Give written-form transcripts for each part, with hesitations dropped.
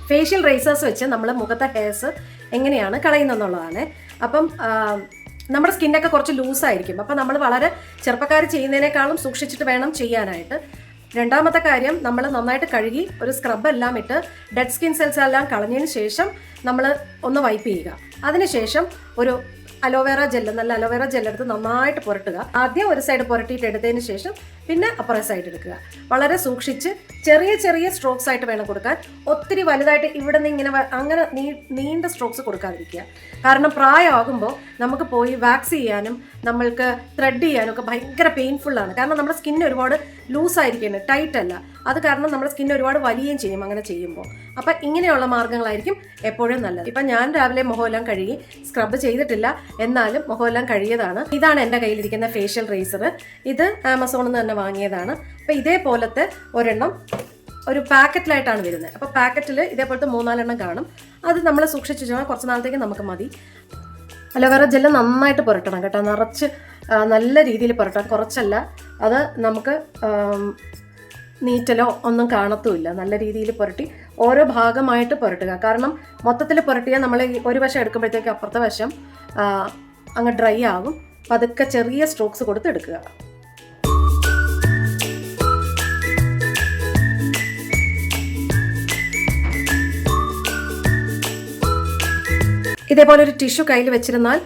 Facial razors വെച്ച് നമ്മൾ മുഖത്തെ ഹെയർസ് എങ്ങനെയാണ് കളയുന്നതെന്നുള്ളതാണ്. അപ്പം നമ്മുടെ സ്കിന്നൊക്കെ കുറച്ച് ലൂസായിരിക്കും. അപ്പം നമ്മൾ വളരെ ചെറുപ്പക്കാർ ചെയ്യുന്നതിനേക്കാളും സൂക്ഷിച്ചിട്ട് വേണം ചെയ്യാനായിട്ട്. രണ്ടാമത്തെ കാര്യം, നമ്മൾ നന്നായിട്ട് കഴുകി ഒരു സ്ക്രബ് എല്ലാം ഇട്ട് ഡെഡ് സ്കിൻ സെൽസ് എല്ലാം കളഞ്ഞതിന് ശേഷം നമ്മൾ ഒന്ന് വൈപ്പ് ചെയ്യുക. അതിനുശേഷം ഒരു അലോവേറ ജെല്ല്, നല്ല അലോവേറ ജെല്ലെടുത്ത് നന്നായിട്ട് പുരട്ടുക. ആദ്യം ഒരു സൈഡ് പുരട്ടിയിട്ട് എടുത്തതിന് ശേഷം പിന്നെ അപ്പുറ സൈഡ് എടുക്കുക. വളരെ സൂക്ഷിച്ച് ചെറിയ ചെറിയ സ്ട്രോക്സ് ആയിട്ട് വേണം കൊടുക്കാൻ. ഒത്തിരി വലുതായിട്ട് ഇവിടെ നിന്ന് ഇങ്ങനെ അങ്ങനെ നീണ്ട സ്ട്രോക്സ് കൊടുക്കാതിരിക്കുക. കാരണം പ്രായമാകുമ്പോൾ നമുക്ക് പോയി വാക്സ് ചെയ്യാനും നമ്മൾക്ക് ത്രെഡ് ചെയ്യാനും ഒക്കെ ഭയങ്കര പെയിൻഫുള്ളാണ്. കാരണം നമ്മുടെ സ്കിന്ന് ഒരുപാട് ലൂസായിരിക്കുന്നത്, ടൈറ്റ് അല്ല. അത് കാരണം നമ്മുടെ സ്കിന്ന് ഒരുപാട് വലിയുകയും ചെയ്യും അങ്ങനെ ചെയ്യുമ്പോൾ. അപ്പം ഇങ്ങനെയുള്ള മാർഗ്ഗങ്ങളായിരിക്കും എപ്പോഴും നല്ലത്. ഇപ്പം ഞാൻ രാവിലെ മുഖമെല്ലാം കഴുകി, സ്ക്രബ് ചെയ്തിട്ടില്ല, എന്നാലും മുഖമെല്ലാം കഴുകിയതാണ്. ഇതാണ് എൻ്റെ കയ്യിലിരിക്കുന്ന ഫേഷ്യൽ റേസർ. ഇത് ആമസോണിൽ നിന്ന് തന്നെ വാങ്ങിയതാണ്. അപ്പോൾ ഇതേപോലത്തെ ഒരെണ്ണം ഒരു പാക്കറ്റിലായിട്ടാണ് വരുന്നത്. അപ്പോൾ പാക്കറ്റിൽ ഇതേപോലത്തെ 3-4 കാണും. അത് നമ്മൾ സൂക്ഷിച്ച് വെച്ചാൽ കുറച്ച് നാളത്തേക്ക് നമുക്ക് മതി. അലോവേറ ജെല്ല് നന്നായിട്ട് പുരട്ടണം കേട്ടോ, നിറച്ച് നല്ല രീതിയിൽ പുരട്ടണം, കുറച്ചല്ല. അത് നമുക്ക് നീറ്റലോ ഒന്നും കാണത്തുമില്ല. നല്ല രീതിയിൽ പുരട്ടി ഓരോ ഭാഗമായിട്ട് പുരട്ടുക. കാരണം മൊത്തത്തിൽ പുരട്ടിയാൽ നമ്മൾ ഒരു വശം എടുക്കുമ്പോഴത്തേക്ക് അപ്പുറത്തെ വശം അങ്ങ് ഡ്രൈ ആകും. പതുക്കെ ചെറിയ സ്ട്രോക്സ് കൊടുത്ത് എടുക്കുക. ഇതേപോലെ ഒരു ടിഷ്യൂ കയ്യിൽ വെച്ചിരുന്നാൽ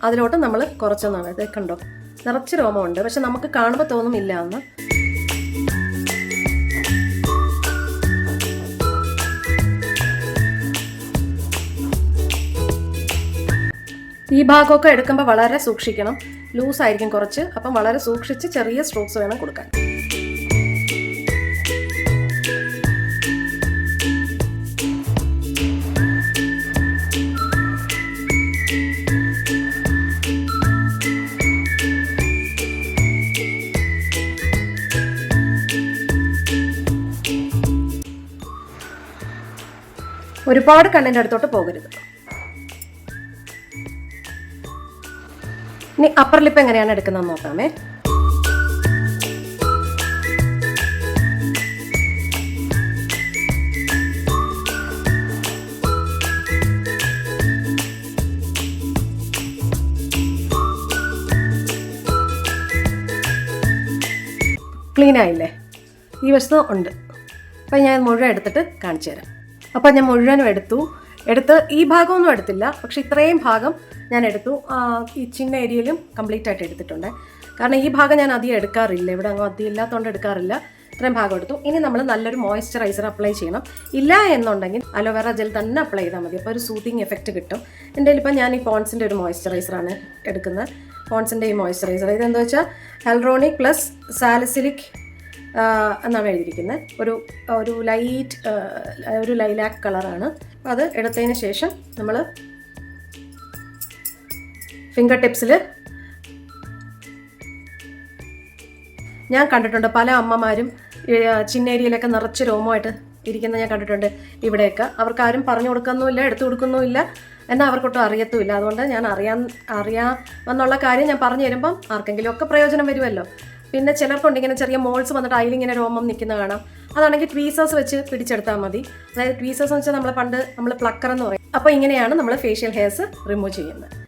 അതിലോട്ട് നമ്മൾ കുറച്ചൊന്നാണ്. ഇത് കണ്ടോ, നിറച്ച് രോമമുണ്ട്, പക്ഷെ നമുക്ക് കാണുമ്പോൾ തോന്നുമില്ല എന്ന്. ഈ ഭാഗമൊക്കെ എടുക്കുമ്പോൾ വളരെ സൂക്ഷിക്കണം, ലൂസായിരിക്കും കുറച്ച്. അപ്പം വളരെ സൂക്ഷിച്ച് ചെറിയ സ്ട്രോക്സ് വേണം കൊടുക്കാൻ. ഒരുപാട് കണ്ണിൻ്റെ അടുത്തോട്ട് പോകരുത്. ഇനി അപ്പർ ലിപ്പ് എങ്ങനെയാണ് എടുക്കുന്നതെന്ന് നോക്കാമേ. ക്ലീൻ ആയില്ലേ? ഈ വശത്ത് ഉണ്ട്. അപ്പം ഞാൻ മുഴുവൻ എടുത്തിട്ട് കാണിച്ചു തരാം. അപ്പം ഞാൻ മുഴുവനും എടുത്ത് ഈ ഭാഗമൊന്നും എടുത്തില്ല, പക്ഷെ ഇത്രയും ഭാഗം ഞാൻ എടുത്തു. ഈ ചിന്ന ഏരിയയിലും കംപ്ലീറ്റ് ആയിട്ട് എടുത്തിട്ടുണ്ട്. കാരണം ഈ ഭാഗം ഞാൻ അധികം എടുക്കാറില്ല, ഇവിടെ അങ്ങ് അധികം ഇല്ലാത്തതുകൊണ്ട് എടുക്കാറില്ല. ഇത്രയും ഭാഗം എടുത്തു. ഇനി നമ്മൾ നല്ലൊരു മോയ്സ്ചറൈസർ അപ്ലൈ ചെയ്യണം. ഇല്ല എന്നുണ്ടെങ്കിൽ അലോവേറ ജെൽ തന്നെ അപ്ലൈ ചെയ്താൽ മതി. അപ്പോൾ ഒരു സൂത്തിങ് എഫക്റ്റ് കിട്ടും. എൻ്റെ കയ്യിലിപ്പോൾ ഞാൻ ഈ പോൺസിൻ്റെ ഒരു മോയ്സ്ചറൈസറാണ് എടുക്കുന്നത്. പോൺസിൻ്റെ ഈ മോയ്സ്ചറൈസർ ഇതെന്താ വെച്ചാൽ ഹെൽറോണിക് പ്ലസ് സാലിസിലിക് എന്നാണ് എഴുതിയിരിക്കുന്നത്. ഒരു ലൈറ്റ് ഒരു ലൈലാക്ക് കളറാണ്. അപ്പോൾ അത് എടുത്തതിന് ശേഷം നമ്മൾ ഫിംഗർ ടിപ്സിൽ ഞാൻ കണ്ടിട്ടുണ്ട് പല അമ്മമാരും ചിന്നേരിയിലൊക്കെ നിറച്ച് രോമമായിട്ട് ഇരിക്കുന്നത് ഞാൻ കണ്ടിട്ടുണ്ട്. ഇവിടെയൊക്കെ അവർക്ക് ആരും പറഞ്ഞു കൊടുക്കുന്നുമില്ല, എടുത്തു കൊടുക്കുന്നുമില്ല, എന്നാൽ അവർക്കൊട്ടും അറിയത്തുമില്ല. അതുകൊണ്ട് ഞാൻ അറിയാമെന്നുള്ള കാര്യം ഞാൻ പറഞ്ഞു തരുമ്പം ആർക്കെങ്കിലും ഒക്കെ പ്രയോജനം വരുമല്ലോ. പിന്നെ ചിലർക്കുണ്ട് ഇങ്ങനെ ചെറിയ മോൾസ് വന്നിട്ട് അതിലിങ്ങനെ രോമം നിൽക്കുന്ന കാണാം. അതാണെങ്കിൽ ട്വീസേഴ്സ് വെച്ച് പിടിച്ചെടുത്താൽ മതി. അതായത് ട്വീസേഴ്സ് എന്ന് വെച്ചാൽ നമ്മൾ പ്ലക്കർ എന്ന് പറയും. അപ്പോൾ ഇങ്ങനെയാണ് നമ്മൾ ഫേഷ്യൽ ഹെയർസ് റിമൂവ് ചെയ്യുന്നത്.